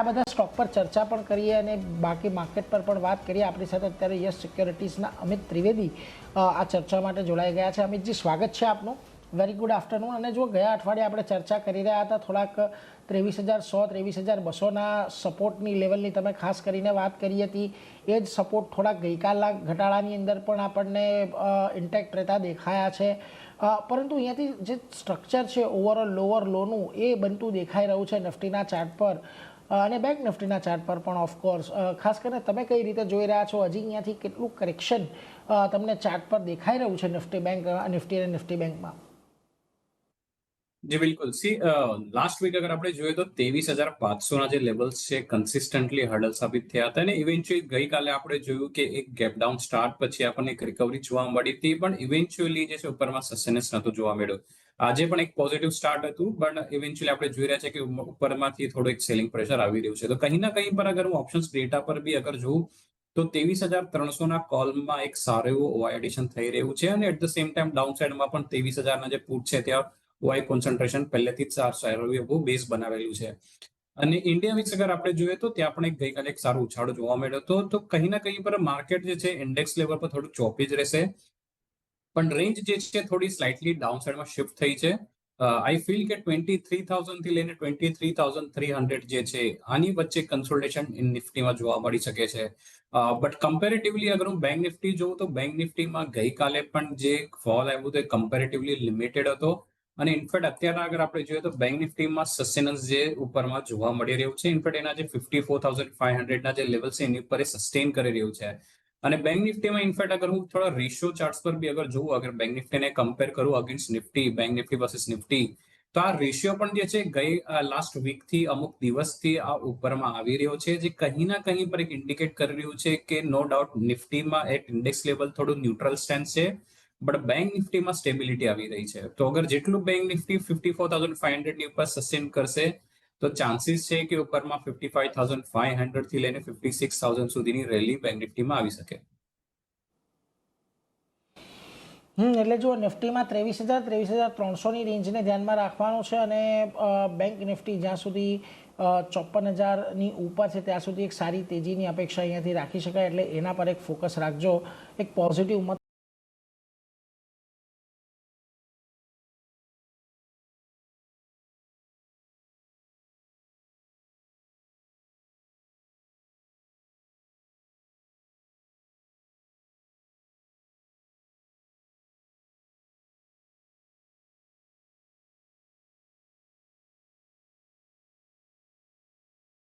બધા સ્ટોક પર ચર્ચા પણ કરીએ અને બાકી માર્કેટ પર પણ વાત કરીએ. આપણી સાથે અત્યારે યસ સિક્યોરિટીઝના અમિત ત્રિવેદી આ ચર્ચા માટે જોડાઈ ગયા છે. અમિતજી, સ્વાગત છે આપનું. Very good afternoon. અને જો ગયા અઠવાડિયે આપણે ચર્ચા કરી રહ્યા હતા થોડાક 23,100 23,200ના સપોર્ટની લેવલની તમે ખાસ કરીને વાત કરી હતી. એ જ સપોર્ટ થોડાક ગઈકાલના ઘટાડાની અંદર પણ આપણને ઇન્ટેક્ટ રહેતા દેખાયા છે. પરંતુ અહીંયાથી જે સ્ટ્રક્ચર છે ઓવરઓલ લોઅર લોનું એ બનતું દેખાઈ રહ્યું છે નિફ્ટીના ચાર્ટ પર અને બેંક નિફ્ટીના ચાર્ટ પર પણ ઓફકોર્સ. ખાસ કરીને તમે કઈ રીતે જોઈ રહ્યા છો? હજી અહીંયાથી કેટલું કરેક્શન તમને ચાર્ટ પર દેખાઈ રહ્યું છે નિફ્ટી અને નિફ્ટી બેંકમાં? જી બિલકુલ. લાસ્ટ વીક અગર આપણે જોઈએ તો 23,500ના જે લેવલ્સ છે કન્સિસ્ટન્ટલી હર્ડલ સાબિત થયા હતા અને ઇવેન્ચ્યુઅલી ગઈકાલે આપણે જોયું કે એક ગેપ ડાઉન સ્ટાર્ટ પછી આપણને એક રિકવરી જોવા મળી હતી, પણ ઇવેન્ચ્યુઅલી જે છે ઉપરમાં સસ્ટેનન્સ નહોતું જોવા મળ્યું. આજે પણ એક પોઝિટિવ સ્ટાર્ટ હતું, પણ ઇવેન્ચ્યુઅલી આપણે જોઈ રહ્યા છે કે ઉપરમાંથી થોડું એક સેલિંગ પ્રેશર આવી રહ્યું છે. તો કંઈ ના કંઈ પર અગર હું ઓપ્શન્સ ડેટા પર બી અગર જોઉં તો 23,300ના કોલમાં એક સારું એવું ઓવાય એડિશન થઈ રહ્યું છે અને at the same time down સાઇડમાં પણ 23,000ના જે પુટ છે ત્યાં ઓવાય કોન્સન્ટ્રેશન પહેલેથી જ સારું એવું બેઝ બનાવેલું છે. અને ઇન્ડિયા વિક્સ અગર આપણે જોઈએ તો ત્યાં પણ એક ગઈકાલે એક સારો ઉછાળો જોવા મળ્યો હતો. તો કંઈ ના કંઈ પર માર્કેટ જે છે ઇન્ડેક્સ લેવલ પર થોડું ચોપી જ રહેશે, પણ રેન્જ જે છે થોડી સ્લાઇટલી ડાઉન સાઇડમાં શિફ્ટ થઈ છે. આઈ ફીલ કે 23,000 થી લઈને 23,300 જે છે આની વચ્ચે કન્સોલિડેશન ઇન નિફ્ટીમાં જોવા મળી શકે છે. બટ કમ્પેરેટિવલી અગર હું બેંક નિફ્ટી જોઉં તો બેંક નિફ્ટીમાં ગઈકાલે પણ જે ફોલ આવ્યું તે કમ્પેરેટિવલી લિમિટેડ હતો અને ઇનફેક્ટ અત્યારે અગર આપણે જોઈએ તો બેંક નિફ્ટીમાં સસ્ટેનન્સ જે ઉપરમાં જોવા મળી રહ્યું છે. ઇનફેક્ટ એના જે 54,500ના જે લેવલ છે એની ઉપર એ સસ્ટેન કરી રહ્યું છે. અને બેંક નિફ્ટીમાં ઇનફેક્ટ અગર હું થોડા રેશિયો ચાર્ટ્સ પર બી અગર જોઉં, અગર બેંક નિફ્ટીને કમ્પેર કરું against Nifty, bank Nifty versus Nifty, તો આ રેશિયો પણ જે છે ગઈ લાસ્ટ વીકથી અમુક દિવસથી આ ઉપરમાં આવી રહ્યો છે, જે કંઈ ના કંઈ પર એક ઇન્ડિકેટ કરી રહ્યું છે કે નો ડાઉટ નિફ્ટીમાં એક ઇન્ડેક્સ લેવલ થોડું ન્યુટ્રલ સ્ટેન્ડ છે, બટ બેંક નિફ્ટીમાં સ્ટેબિલિટી આવી રહી છે. તો અગર જેટલું બેંક નિફ્ટી 54,500ની ઉપર સસ્ટેન કરશે તો ચાન્સીસ છે કે ઉપરમાં 55,500 થી લઈને 56,000 સુધીની રેલી બેંક નિફ્ટીમાં આવી શકે. એટલે જો નિફ્ટીમાં 23,300ની રેન્જને ધ્યાનમાં રાખવાનું છે અને બેંક નિફ્ટી જ્યાં સુધી 54,000ની ઉપર છે ત્યાં સુધી એક સારી તેજીની અપેક્ષા અહીંયાથી રાખી શકાય, એટલે એના પર એક ફોકસ રાખજો. એક પોઝિટિવ મત